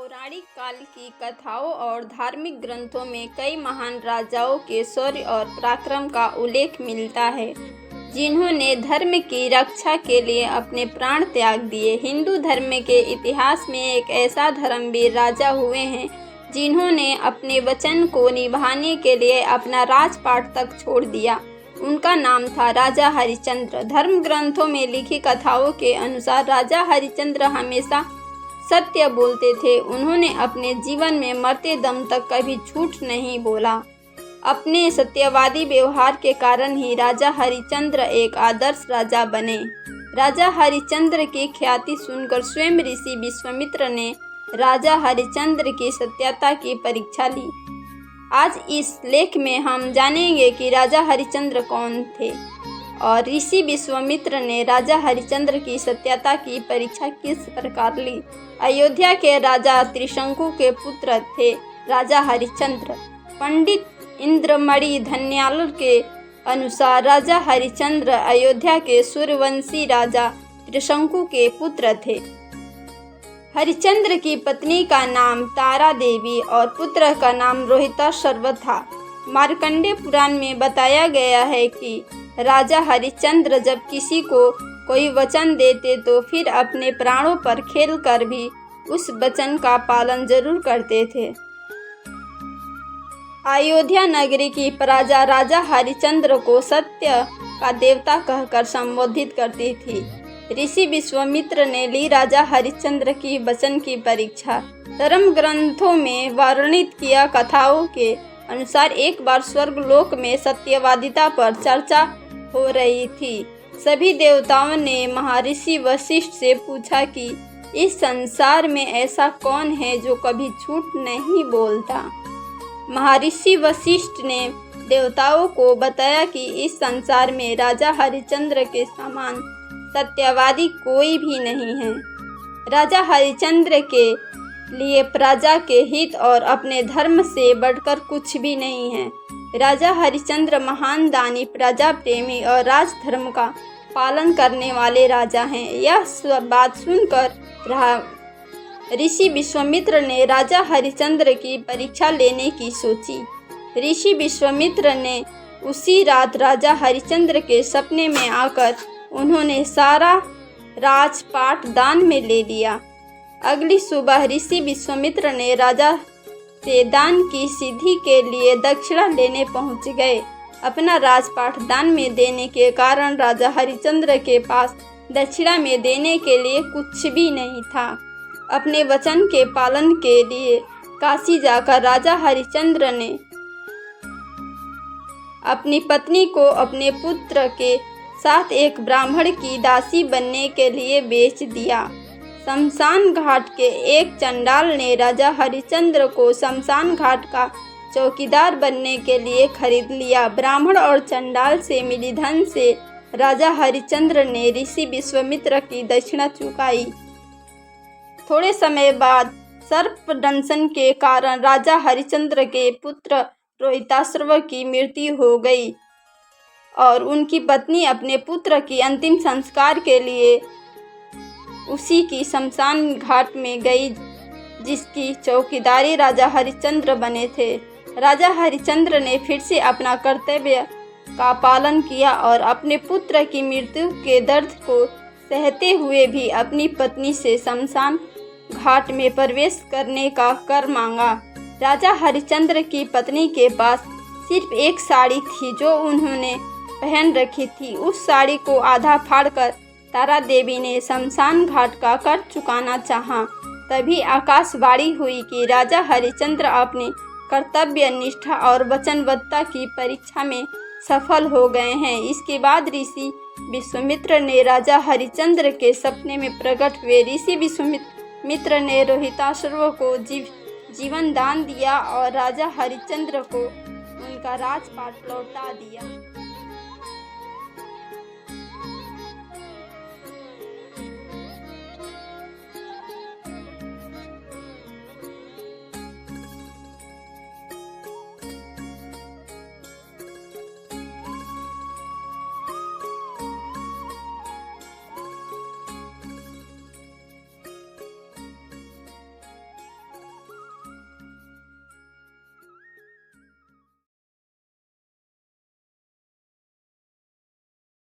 पौराणिक काल की कथाओं और धार्मिक ग्रंथों में कई महान राजाओं के शौर्य और पराक्रम का उल्लेख मिलता है, जिन्होंने धर्म की रक्षा के लिए अपने प्राण त्याग दिए। हिंदू धर्म के इतिहास में एक ऐसा धर्मवीर राजा हुए हैं जिन्होंने अपने वचन को निभाने के लिए अपना राजपाट तक छोड़ दिया। उनका नाम था राजा हरिश्चंद्र। धर्म ग्रंथों में लिखी कथाओं के अनुसार राजा हरिश्चंद्र हमेशा सत्य बोलते थे। उन्होंने अपने जीवन में मरते दम तक कभी झूठ नहीं बोला। अपने सत्यवादी व्यवहार के कारण ही राजा हरिश्चंद्र एक आदर्श राजा बने। राजा हरिश्चंद्र की ख्याति सुनकर स्वयं ऋषि विश्वामित्र ने राजा हरिश्चंद्र की सत्यता की परीक्षा ली। आज इस लेख में हम जानेंगे कि राजा हरिश्चंद्र कौन थे और ऋषि विश्वामित्र ने राजा हरिश्चंद्र की सत्यता की परीक्षा किस प्रकार ली। अयोध्या के राजा त्रिशंकु के पुत्र थे राजा हरिश्चंद्र। पंडित इंद्रमणि धन्याल के अनुसार राजा हरिश्चंद्र अयोध्या के सूर्यवंशी राजा त्रिशंकु के पुत्र थे। हरिश्चंद्र की पत्नी का नाम तारा देवी और पुत्र का नाम रोहिताश्व था। मार्कंडेय पुराण में बताया गया है कि राजा हरिश्चंद्र जब किसी को कोई वचन देते तो फिर अपने प्राणों पर खेलकर भी उस वचन का पालन जरूर करते थे। अयोध्या नगरी की प्रजा राजा हरिश्चंद्र को सत्य का देवता कहकर संबोधित करती थी। ऋषि विश्वामित्र ने ली राजा हरिश्चंद्र की वचन की परीक्षा। धर्म ग्रंथों में वर्णित किया कथाओं के अनुसार एक बार स्वर्गलोक में सत्यवादिता पर चर्चा हो रही थी। सभी देवताओं ने महर्षि वशिष्ठ से पूछा कि इस संसार में ऐसा कौन है जो कभी झूठ नहीं बोलता। महर्षि वशिष्ठ ने देवताओं को बताया कि इस संसार में राजा हरिश्चंद्र के समान सत्यवादी कोई भी नहीं है। राजा हरिश्चंद्र के लिए प्रजा के हित और अपने धर्म से बढ़कर कुछ भी नहीं है। राजा हरिश्चंद्र महान दानी, प्रजा प्रेमी और राजधर्म का पालन करने वाले राजा हैं। यह बात सुनकर ऋषि विश्वामित्र ने राजा हरिश्चंद्र की परीक्षा लेने की सोची। ऋषि विश्वामित्र ने उसी रात राजा हरिश्चंद्र के सपने में आकर उन्होंने सारा राजपाट दान में ले लिया। अगली सुबह ऋषि विश्वामित्र ने राजा से दान की सिद्धि के लिए दक्षिणा लेने पहुंच गए। अपना राजपाट दान में देने के कारण राजा हरिश्चंद्र के पास दक्षिणा में देने के लिए कुछ भी नहीं था। अपने वचन के पालन के लिए काशी जाकर राजा हरिश्चंद्र ने अपनी पत्नी को अपने पुत्र के साथ एक ब्राह्मण की दासी बनने के लिए बेच दिया। शमशान घाट के एक चंडाल ने राजा हरिश्चंद्र को शमशान घाट का चौकीदार बनने के लिए खरीद लिया। ब्राह्मण और चंडाल से मिली धन से राजा हरिश्चंद्र ने ऋषि विश्वामित्र की दक्षिणा चुकाई। थोड़े समय बाद सर्पदंशन के कारण राजा हरिश्चंद्र के पुत्र रोहिताश्व की मृत्यु हो गई और उनकी पत्नी अपने पुत्र की अंतिम संस्कार के लिए उसी की शमशान घाट में गई, जिसकी चौकीदारी राजा हरिश्चंद्र बने थे। राजा हरिश्चंद्र ने फिर से अपना कर्तव्य का पालन किया और अपने पुत्र की मृत्यु के दर्द को सहते हुए भी अपनी पत्नी से शमशान घाट में प्रवेश करने का कर मांगा। राजा हरिश्चंद्र की पत्नी के पास सिर्फ एक साड़ी थी जो उन्होंने पहन रखी थी। उस साड़ी को आधा फाड़कर तारा देवी ने शमशान घाट का कर चुकाना चाहा। तभी आकाशवाणी हुई कि राजा हरिश्चंद्र अपने कर्तव्य निष्ठा और वचनबद्धता की परीक्षा में सफल हो गए हैं। इसके बाद ऋषि विश्वामित्र ने राजा हरिश्चंद्र के सपने में प्रकट हुए। ऋषि विश्वामित्र ने रोहिताश्व को जीवन दान दिया और राजा हरिश्चंद्र को उनका राजपाट लौटा दिया।